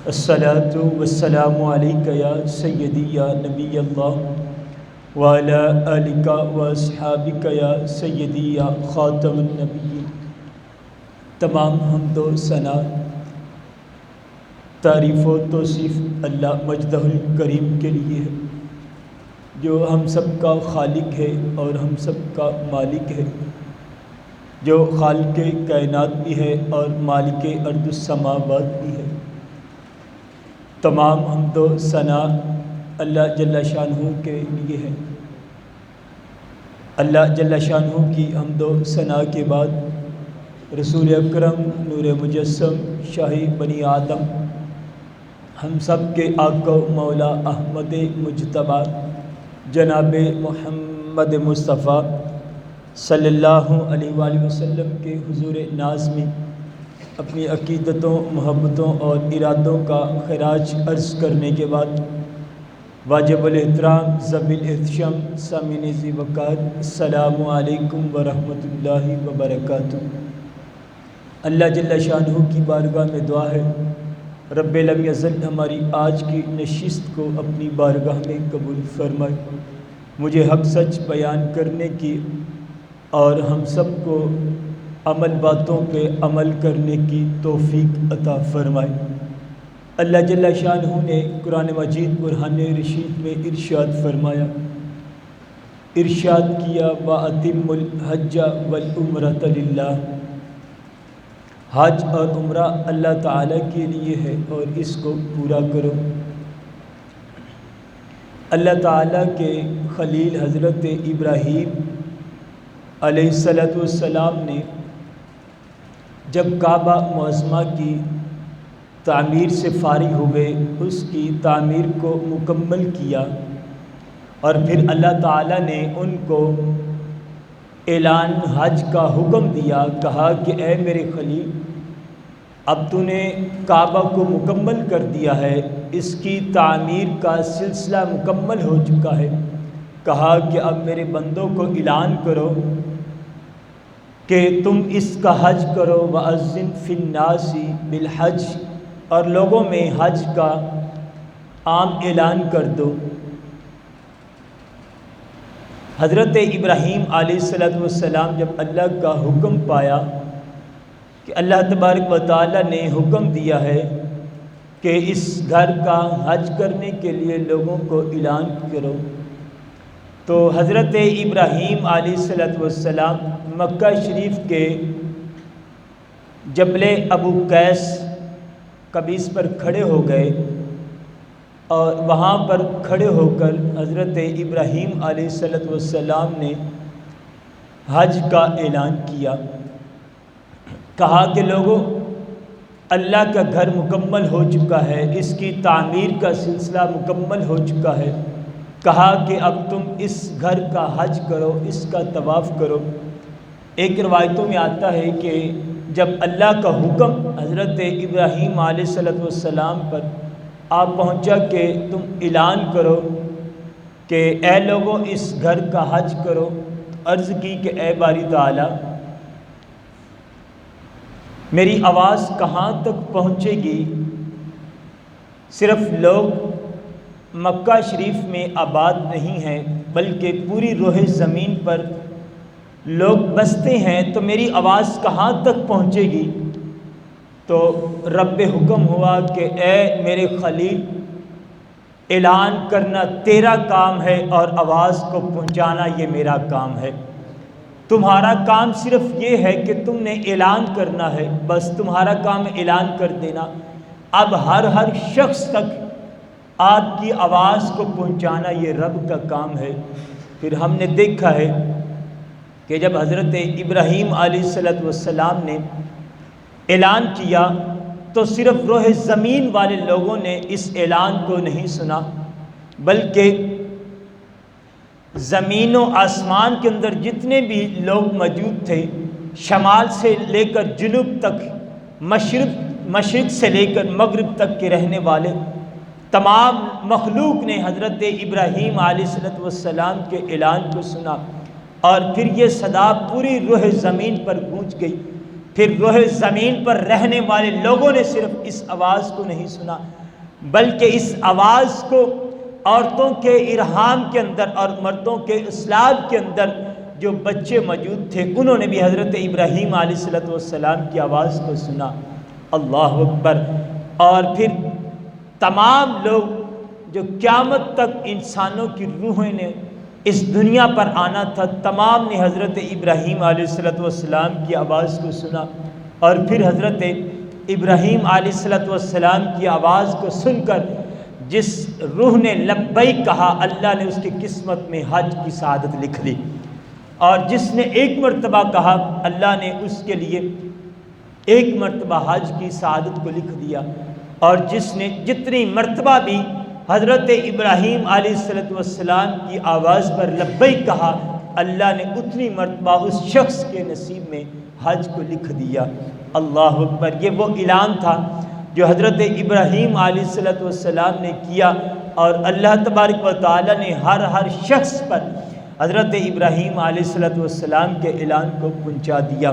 الصلاۃ والسلام علیک یا سیدی یا نبی اللہ وعلی آلک واصحابک یا سیدی یا خاتم النبیین۔ تمام حمد و ثنا، تعریف و توصیف اللہ مجدہ الکریم کے لیے ہے، جو ہم سب کا خالق ہے اور ہم سب کا مالک ہے، جو خالق کائنات بھی ہے اور مالک ارض السماوات بھی ہے۔ تمام حمد و ثنا اللہ جل شانہ کے لیے ہے۔ اللہ جل شانہ کی حمد و ثنا کے بعد رسول اکرم نور مجسم شاہی بنی آدم، ہم سب کے آقا و مولا احمد مجتبی جناب محمد مصطفیٰ صلی اللہ علیہ وآلہ وسلم کے حضور ناز میں اپنی عقیدتوں، محبتوں اور ارادوں کا خراج عرض کرنے کے بعد واجب الاحترام ذوی الاحتشام سامعین ذی وقار، السلام علیکم ورحمۃ اللہ وبرکاتہ۔ اللہ جل شانہ کی بارگاہ میں دعا ہے، رب لم یزل ہماری آج کی نشست کو اپنی بارگاہ میں قبول فرمائے، مجھے حق سچ بیان کرنے کی اور ہم سب کو عمل باتوں پہ عمل کرنے کی توفیق عطا فرمائے۔ اللہ جل شانہ نے قرآن مجید برہان رشید میں ارشاد فرمایا، ارشاد کیا وَأَتِمُّ الْحَجَّ وَالْعُمْرَةَ لِلَّهِ، حج اور عمرہ اللہ تعالیٰ کے لیے ہے اور اس کو پورا کرو۔ اللہ تعالیٰ کے خلیل حضرت ابراہیم علیہ السلام نے جب کعبہ معظمہ کی تعمیر سے فارغ ہوئے، اس کی تعمیر کو مکمل کیا اور پھر اللہ تعالیٰ نے ان کو اعلان حج کا حکم دیا، کہا کہ اے میرے خلیل، اب تو نے کعبہ کو مکمل کر دیا ہے، اس کی تعمیر کا سلسلہ مکمل ہو چکا ہے، کہا کہ اب میرے بندوں کو اعلان کرو کہ تم اس کا حج کرو، وَأَذِّن فِي النَّاسِ بِالْحَجِّ، اور لوگوں میں حج کا عام اعلان کر دو۔ حضرت ابراہیم علیہ السلام جب اللہ کا حکم پایا کہ اللہ تبارک و تعالیٰ نے حکم دیا ہے کہ اس گھر کا حج کرنے کے لیے لوگوں کو اعلان کرو، تو حضرت ابراہیم علیہ السلام مکہ شریف کے جبل ابو قیس قبیس پر کھڑے ہو گئے اور وہاں پر کھڑے ہو کر حضرت ابراہیم علیہ السلام نے حج کا اعلان کیا، کہا کہ لوگوں، اللہ کا گھر مکمل ہو چکا ہے، اس کی تعمیر کا سلسلہ مکمل ہو چکا ہے، کہا کہ اب تم اس گھر کا حج کرو، اس کا طواف کرو۔ ایک روایتوں میں آتا ہے کہ جب اللہ کا حکم حضرت ابراہیم علیہ السلام پر آ پہنچا کہ تم اعلان کرو کہ اے لوگوں اس گھر کا حج کرو، عرض کی کہ اے باری تعالیٰ، میری آواز کہاں تک پہنچے گی؟ صرف لوگ مکہ شریف میں آباد نہیں ہیں بلکہ پوری روح زمین پر لوگ بستے ہیں، تو میری آواز کہاں تک پہنچے گی؟ تو رب حکم ہوا کہ اے میرے خلیل، اعلان کرنا تیرا کام ہے اور آواز کو پہنچانا یہ میرا کام ہے۔ تمہارا کام صرف یہ ہے کہ تم نے اعلان کرنا ہے، بس تمہارا کام اعلان کر دینا۔ اب ہر شخص تک آپ کی آواز کو پہنچانا یہ رب کا کام ہے۔ پھر ہم نے دیکھا ہے کہ جب حضرت ابراہیم علیہ السلام نے اعلان کیا تو صرف روح زمین والے لوگوں نے اس اعلان کو نہیں سنا، بلکہ زمین و آسمان کے اندر جتنے بھی لوگ موجود تھے، شمال سے لے کر جنوب تک، مشرق سے لے کر مغرب تک کے رہنے والے تمام مخلوق نے حضرت ابراہیم علیہ السلام کے اعلان کو سنا، اور پھر یہ صدا پوری روح زمین پر گونج گئی پھر روح زمین پر رہنے والے لوگوں نے صرف اس آواز کو نہیں سنا، بلکہ اس آواز کو عورتوں کے ارحام کے اندر اور مردوں کے اسلاب کے اندر جو بچے موجود تھے انہوں نے بھی حضرت ابراہیم علیہ السلام کی آواز کو سنا۔ اللہ اکبر۔ اور پھر تمام لوگ جو قیامت تک انسانوں کی روحیں نے اس دنیا پر آنا تھا، تمام نے حضرت ابراہیم علیہ السلام کی آواز کو سنا، اور پھر حضرت ابراہیم علیہ السلام کی آواز کو سن کر جس روح نے لبیک کہا، اللہ نے اس کی قسمت میں حج کی سعادت لکھ لی، اور جس نے ایک مرتبہ کہا اللہ نے اس کے لیے ایک مرتبہ حج کی سعادت کو لکھ دیا، اور جس نے جتنی مرتبہ بھی حضرت ابراہیم علیہ السلام کی آواز پر لبیک کہا، اللہ نے اتنی مرتبہ اس شخص کے نصیب میں حج کو لکھ دیا۔ اللہ اکبر۔ یہ وہ اعلان تھا جو حضرت ابراہیم علیہ السلام نے کیا، اور اللہ تبارک و تعالیٰ نے ہر شخص پر حضرت ابراہیم علیہ السلام کے اعلان کو پہنچا دیا،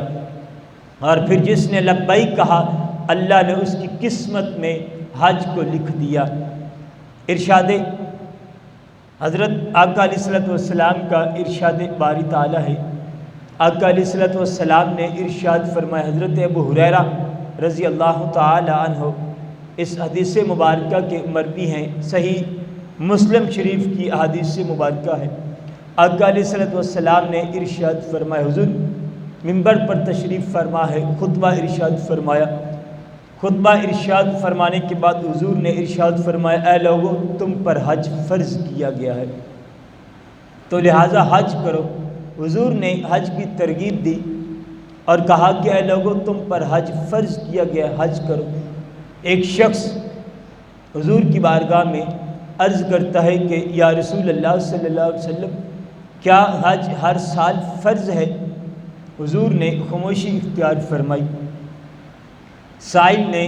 اور پھر جس نے لبیک کہا اللہ نے اس کی قسمت میں حج کو لکھ دیا۔ ارشاد حضرت آقا علیہ السلام کا ارشاد باری تعالیٰ ہے۔ آقا علیہ السلام نے ارشاد فرمایا، حضرت ابو ہریرہ رضی اللہ تعالی عنہ اس حدیث مبارکہ کے مروی ہیں، صحیح مسلم شریف کی احادیث مبارکہ ہے۔ آقا علیہ السلام نے ارشاد فرمایا، حضور منبر پر تشریف فرما ہے، خطبہ ارشاد فرمایا۔ خطبہ ارشاد فرمانے کے بعد حضور نے ارشاد فرمایا، اے لوگو تم پر حج فرض کیا گیا ہے تو لہٰذا حج کرو۔ حضور نے حج کی ترغیب دی اور کہا کہ اے لوگو تم پر حج فرض کیا گیا ہے، حج کرو۔ ایک شخص حضور کی بارگاہ میں عرض کرتا ہے کہ یا رسول اللہ صلی اللہ علیہ وسلم، کیا حج ہر سال فرض ہے؟ حضور نے خاموشی اختیار فرمائی۔ سائل نے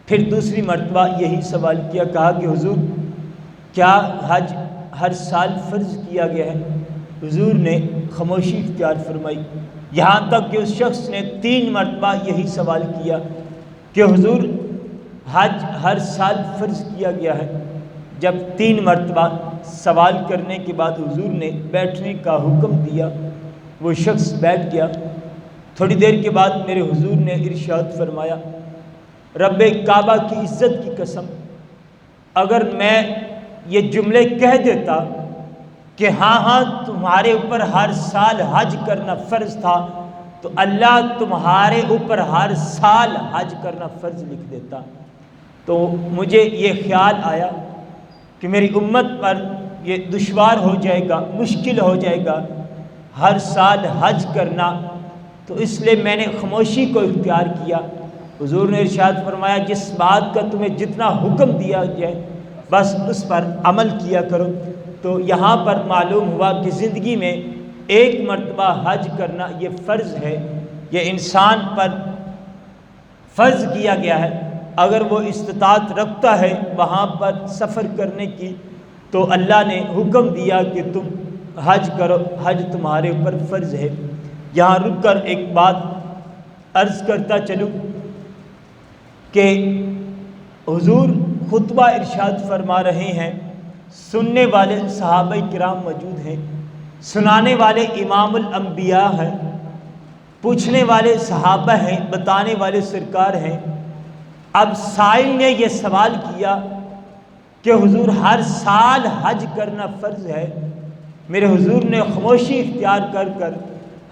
پھر دوسری مرتبہ یہی سوال کیا، کہا کہ حضور کیا حج ہر سال فرض کیا گیا ہے؟ حضور نے خاموشی اختیار فرمائی، یہاں تک کہ اس شخص نے 3 مرتبہ یہی سوال کیا کہ حضور حج ہر سال فرض کیا گیا ہے۔ جب 3 مرتبہ سوال کرنے کے بعد حضور نے بیٹھنے کا حکم دیا، وہ شخص بیٹھ گیا۔ تھوڑی دیر کے بعد میرے حضور نے ارشاد فرمایا، رب کعبہ کی عزت کی قسم، اگر میں یہ جملے کہہ دیتا کہ ہاں تمہارے اوپر ہر سال حج کرنا فرض تھا، تو اللہ تمہارے اوپر ہر سال حج کرنا فرض لکھ دیتا۔ تو مجھے یہ خیال آیا کہ میری امت پر یہ دشوار ہو جائے گا، مشکل ہو جائے گا ہر سال حج کرنا، تو اس لیے میں نے خاموشی کو اختیار کیا۔ حضور نے ارشاد فرمایا، جس بات کا تمہیں جتنا حکم دیا جائے بس اس پر عمل کیا کرو۔ تو یہاں پر معلوم ہوا کہ زندگی میں ایک مرتبہ حج کرنا یہ فرض ہے، یہ انسان پر فرض کیا گیا ہے۔ اگر وہ استطاعت رکھتا ہے وہاں پر سفر کرنے کی، تو اللہ نے حکم دیا کہ تم حج کرو، حج تمہارے اوپر فرض ہے۔ یہاں رک کر ایک بات عرض کرتا چلوں کہ حضور خطبہ ارشاد فرما رہے ہیں، سننے والے صحابہ کرام موجود ہیں، سنانے والے امام الانبیاء ہیں، پوچھنے والے صحابہ ہیں، بتانے والے سرکار ہیں۔ اب سائل نے یہ سوال کیا کہ حضور ہر سال حج کرنا فرض ہے۔ میرے حضور نے خاموشی اختیار کر کر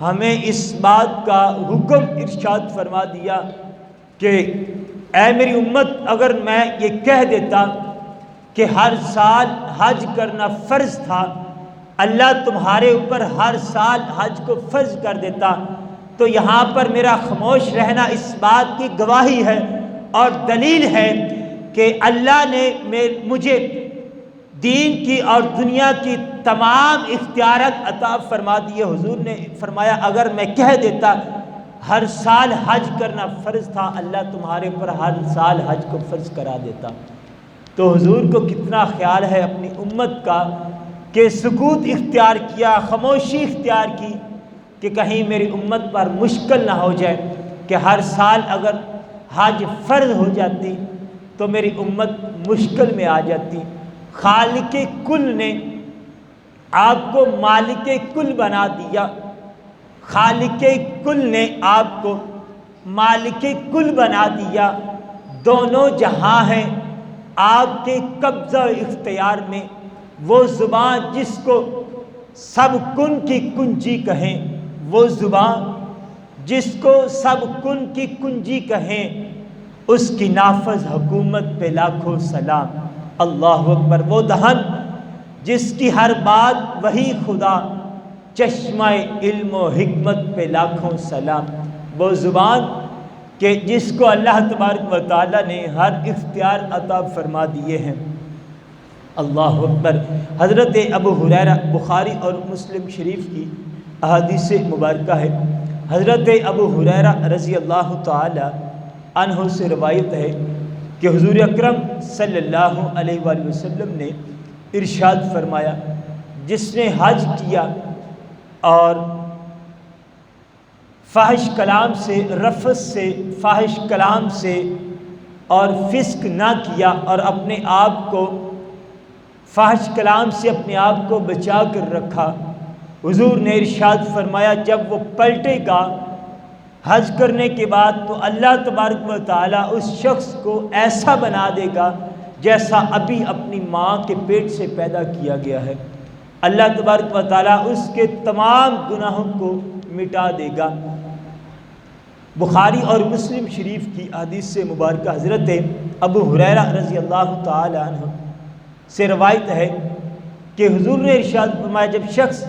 ہمیں اس بات کا حکم ارشاد فرما دیا کہ اے میری امت، اگر میں یہ کہہ دیتا کہ ہر سال حج کرنا فرض تھا، اللہ تمہارے اوپر ہر سال حج کو فرض کر دیتا، تو یہاں پر میرا خاموش رہنا اس بات کی گواہی ہے اور دلیل ہے کہ اللہ نے مجھے دین کی اور دنیا کی تمام اختیارات عطا فرما دیے۔ حضور نے فرمایا اگر میں کہہ دیتا ہر سال حج کرنا فرض تھا، اللہ تمہارے پر ہر سال حج کو فرض کرا دیتا۔ تو حضور کو کتنا خیال ہے اپنی امت کا کہ سکوت اختیار کیا، خاموشی اختیار کی کہ کہیں میری امت پر مشکل نہ ہو جائے۔ کہ ہر سال اگر حج فرض ہو جاتی تو میری امت مشکل میں آ جاتی۔ خالق کل نے آپ کو مالک کل بنا دیا، خالق کل نے آپ کو مالک کل بنا دیا۔ دونوں جہاں ہیں آپ کے قبضہ و اختیار میں۔ وہ زبان جس کو سب کن کی کنجی کہیں، وہ زبان جس کو سب کن کی کنجی کہیں، اس کی نافذ حکومت پہ لاکھوں سلام۔ اللہ اکبر۔ وہ دہن جس کی ہر بات وہی خدا، چشمہ علم و حکمت پہ لاکھوں سلام۔ وہ زبان کہ جس کو اللہ تبارک و تعالیٰ نے ہر اختیار عطا فرما دیے ہیں۔ اللہ اکبر۔ حضرت ابو ہریرہ بخاری اور مسلم شریف کی احادیث مبارکہ ہے۔ حضرت ابو ہریرہ رضی اللہ تعالی عنہ سے روایت ہے کہ حضور اکرم صلی اللہ علیہ وآلہ وسلم نے ارشاد فرمایا، جس نے حج کیا اور فاحش کلام سے، رفث سے، فاحش کلام سے اور فسق نہ کیا، اور اپنے آپ کو فاحش کلام سے اپنے آپ کو بچا کر رکھا، حضور نے ارشاد فرمایا جب وہ پلٹے گا حج کرنے کے بعد تو اللہ تبارک و تعالیٰ اس شخص کو ایسا بنا دے گا جیسا ابھی اپنی ماں کے پیٹ سے پیدا کیا گیا ہے۔ اللہ تبارک و تعالیٰ اس کے تمام گناہوں کو مٹا دے گا۔ بخاری اور مسلم شریف کی حدیث سے مبارکہ حضرت ابو ہریرہ رضی اللہ تعالی عنہ سے روایت ہے کہ حضور نے ارشاد فرمایا جب شخص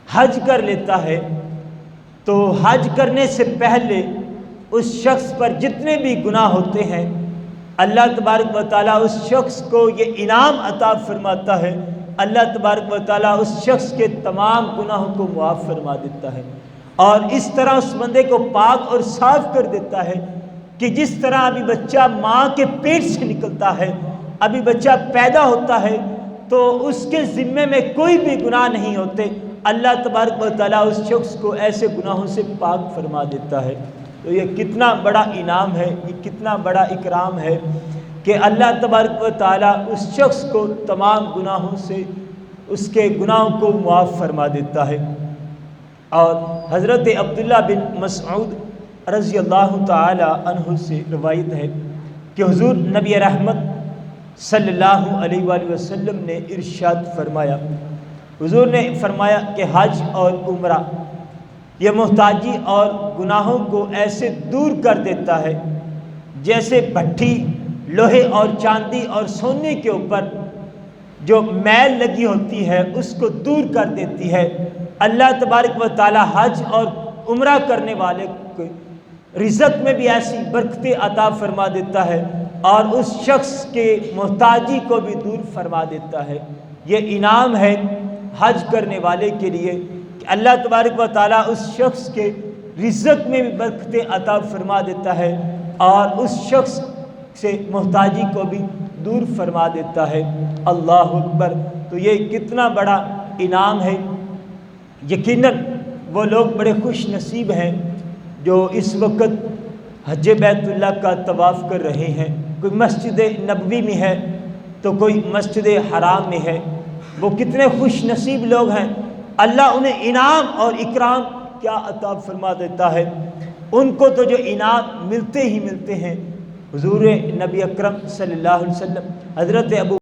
حج کر لیتا ہے تو حج کرنے سے پہلے اس شخص پر جتنے بھی گناہ ہوتے ہیں اللہ تبارک و تعالیٰ اس شخص کو یہ انعام عطا فرماتا ہے، اللہ تبارک و تعالیٰ اس شخص کے تمام گناہوں کو معاف فرما دیتا ہے، اور اس طرح اس بندے کو پاک اور صاف کر دیتا ہے کہ جس طرح ابھی بچہ ماں کے پیٹ سے نکلتا ہے، ابھی بچہ پیدا ہوتا ہے تو اس کے ذمے میں کوئی بھی گناہ نہیں ہوتے، اللہ تبارک و تعالیٰ اس شخص کو ایسے گناہوں سے پاک فرما دیتا ہے۔ تو یہ کتنا بڑا انعام ہے، یہ کتنا بڑا اکرام ہے کہ اللہ تبارک و تعالیٰ اس شخص کو تمام گناہوں سے، اس کے گناہوں کو معاف فرما دیتا ہے۔ اور حضرت عبداللہ بن مسعود رضی اللہ تعالی عنہ سے روایت ہے کہ حضور نبی رحمت صلی اللہ علیہ وآلہ وسلم نے ارشاد فرمایا، حضور نے فرمایا کہ حج اور عمرہ یہ محتاجی اور گناہوں کو ایسے دور کر دیتا ہے جیسے بھٹی لوہے اور چاندی اور سونے کے اوپر جو میل لگی ہوتی ہے اس کو دور کر دیتی ہے۔ اللہ تبارک و تعالی حج اور عمرہ کرنے والے کو رزق میں بھی ایسی برکتیں عطا فرما دیتا ہے اور اس شخص کے محتاجی کو بھی دور فرما دیتا ہے۔ یہ انعام ہے حج کرنے والے کے لیے کہ اللہ تبارک و تعالیٰ اس شخص کے رزق میں بھی برکتیں عطا فرما دیتا ہے اور اس شخص سے محتاجی کو بھی دور فرما دیتا ہے۔ اللہ اکبر۔ تو یہ کتنا بڑا انعام ہے۔ یقیناً وہ لوگ بڑے خوش نصیب ہیں جو اس وقت حج بیت اللہ کا طواف کر رہے ہیں، کوئی مسجد نبوی میں ہے تو کوئی مسجد حرام میں ہے، وہ کتنے خوش نصیب لوگ ہیں، اللہ انہیں انعام اور اکرام کیا عطا فرما دیتا ہے۔ ان کو تو جو انعام ملتے ہی ملتے ہیں۔ حضور نبی اکرم صلی اللہ علیہ وسلم حضرت ابو